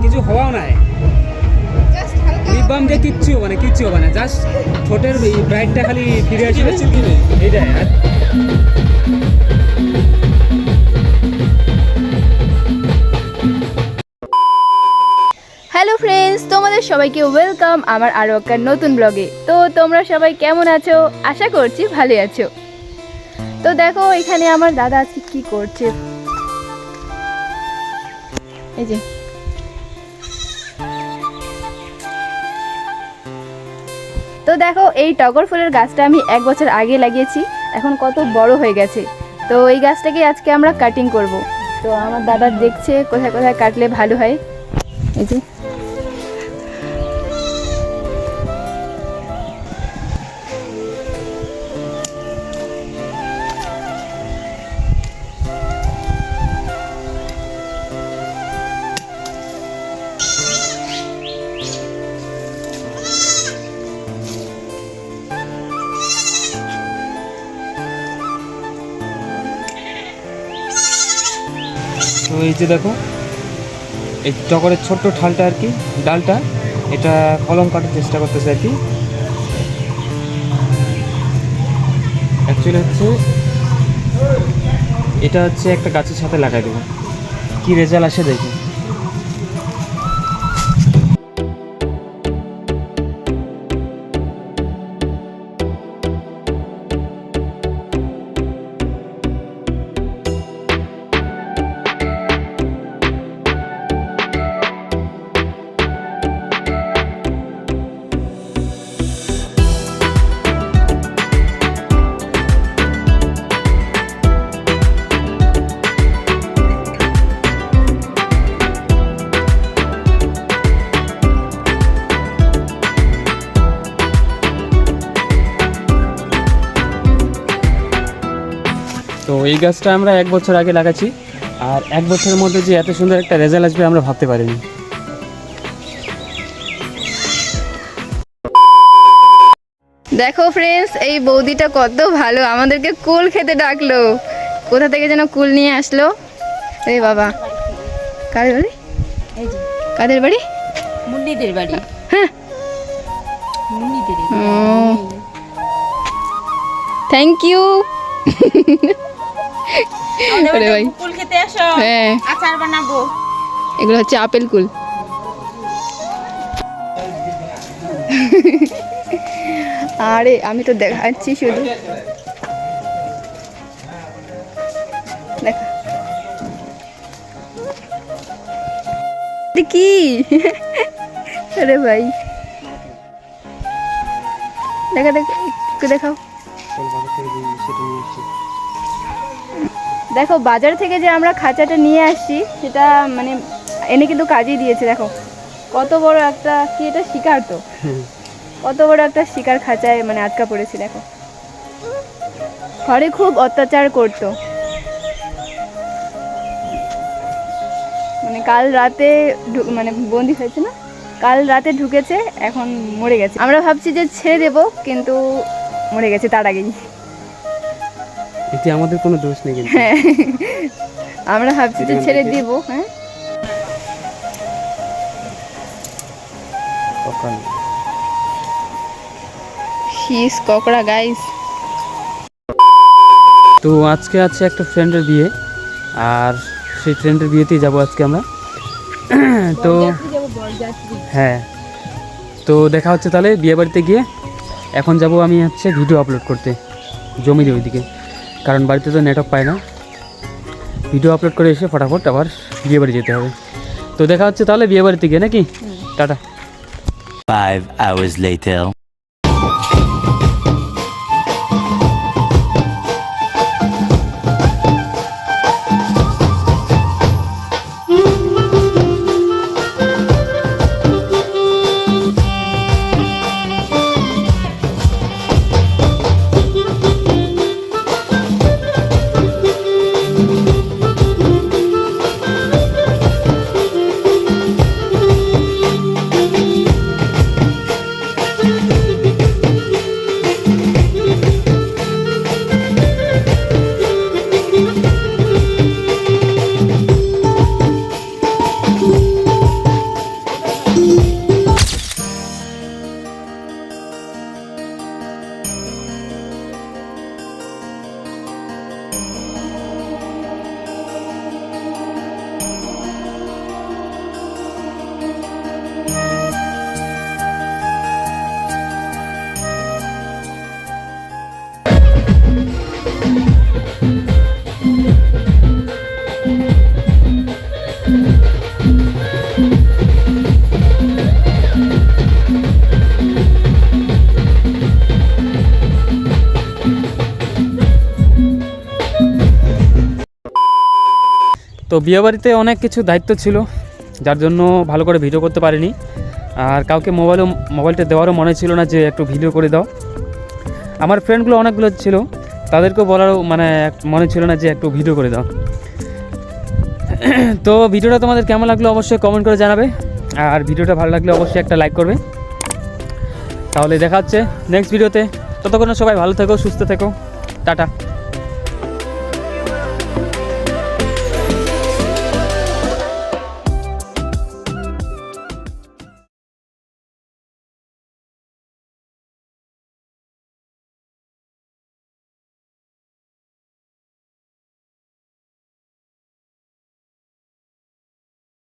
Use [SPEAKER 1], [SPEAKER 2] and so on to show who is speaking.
[SPEAKER 1] কিছু হওয়াও নাই, lip balm দিয়ে কিচ্ছু হবে না, জাস্ট ঠোঁটের ব্রাইটটা খালি ফিরে আসবে এইটাই।
[SPEAKER 2] হ্যালো ফ্রেন্ডস, তোমাদের সবাইকে ওয়েলকাম আমার আরও একটা নতুন ব্লগে। তো তোমরা সবাই কেমন আছো? আশা করছি ভালো আছো। তো দেখো এখানে আমার দাদা আজকে কি করছে, এই যে তো দেখো এই টগর ফুলের গাছটা আমি 1 বছর আগে লাগিয়েছি, এখন কত বড় হয়ে গেছে। তো এই গাছটাকে আজকে আমরা কাটিং করব। তো আমার দাদা দেখছে কোথায় কোথায় কাটলে ভালো হয়। এই যে
[SPEAKER 1] তো এই যে দেখো এই টগরের ছোট্ট ঠালটা আর কি, ডালটা, এটা কলম কাটার চেষ্টা করতেছে আর কি। অ্যাকচুয়ালি হচ্ছে এটা হচ্ছে একটা গাছের সাথে লাগাই দেবো, কি রেজাল্ট আসে দেখি। তো এই গাছটা আমরা 1 বছর আগে লাগাচ্ছি, আর 1 বছরের মধ্যে যে এত সুন্দর একটা রেজাল্ট আসবে আমরা ভাবতে পারিনি।
[SPEAKER 2] দেখো ফ্রেন্ডস, এই বৌদিটা কত ভালো, আমাদেরকে কুল খেতে ডাকলো। কোথা থেকে যেন কুল নিয়ে আসলো। রে বাবা, কাদের বাড়ি? কাদের বাড়ি?
[SPEAKER 3] মুন্নিদের বাড়ি।
[SPEAKER 2] হ্যাঁ,
[SPEAKER 3] মুন্নিদের।
[SPEAKER 2] Thank you.
[SPEAKER 3] আরে ভাই কুল খেতে আসো,
[SPEAKER 2] হ্যাঁ
[SPEAKER 3] আচার বানাবো।
[SPEAKER 2] এগুলো হচ্ছে আপেল কুল। আরে আমি তো দেখাচ্ছি শুধু, দেখা কি। আরে ভাই দেখা দেখ, একটু দেখাও। দেখো বাজার থেকে যে আমরা খাঁচাটা নিয়ে আসছি সেটা মানে এনে কিন্তু কাজেই দিয়েছে। দেখো কত বড় একটা, কি এটা শিকার, তো কত বড় একটা শিকার খাঁচায় মানে আটকা পড়েছে। দেখো ঘরে খুব অত্যাচার করতো, মানে কাল রাতে মানে বন্দি হয়েছে না, কাল রাতে ঢুকেছে, এখন মরে গেছে। আমরা ভাবছি যে ছেড়ে দেবো, কিন্তু মরে গেছে তার আগেই।
[SPEAKER 1] এতে আমাদের কোনো দোষ নেই কিন্তু।
[SPEAKER 2] হ্যাঁ, আমরা ভাবছি যে ছেড়ে দিব। হ্যাঁ, শীষ ককড়া গাইস।
[SPEAKER 1] তো আজকে আছে একটা ফ্রেন্ডের বিয়ে, আর সেই ফ্রেন্ডের বিয়েতেই যাব আজকে আমরা। তো হ্যাঁ, তো দেখা হচ্ছে তাহলে বিয়ে বাড়িতে গিয়ে। এখন যাব আমি হচ্ছে ভিডিও আপলোড করতে জমির ওইদিকে, কারণ বাড়িতে তো নেটওয়ার্ক পায় না। ভিডিও আপলোড করে এসে ফটাফট আবার বিয়ে বাড়ি যেতে হবে। তো দেখা হচ্ছে তাহলে বিয়ে বাড়িতে গিয়ে, নাকি? টাটা।
[SPEAKER 4] 5 hours later.
[SPEAKER 1] তো বিয়েবাড়িতে অনেক কিছু দায়িত্ব ছিল, যার জন্য ভালো করে ভিডিও করতে পারিনি। আর কাউকে মোবাইলটা দেওয়ারও মনে ছিল না যে একটু ভিডিও করে দাও। আমার ফ্রেন্ডগুলো অনেকগুলো ছিল, তাদেরকেও বলারও মনে ছিল না যে একটু ভিডিও করে দাও। তো ভিডিওটা তোমাদের কেমন লাগলো অবশ্যই কমেন্ট করে জানাবে, আর ভিডিওটা ভালো লাগলে অবশ্যই একটা লাইক করবে। তাহলে দেখা হচ্ছে নেক্সট ভিডিওতে। ততক্ষণ সবাই ভালো থেকো, সুস্থ থেকো, টাটা।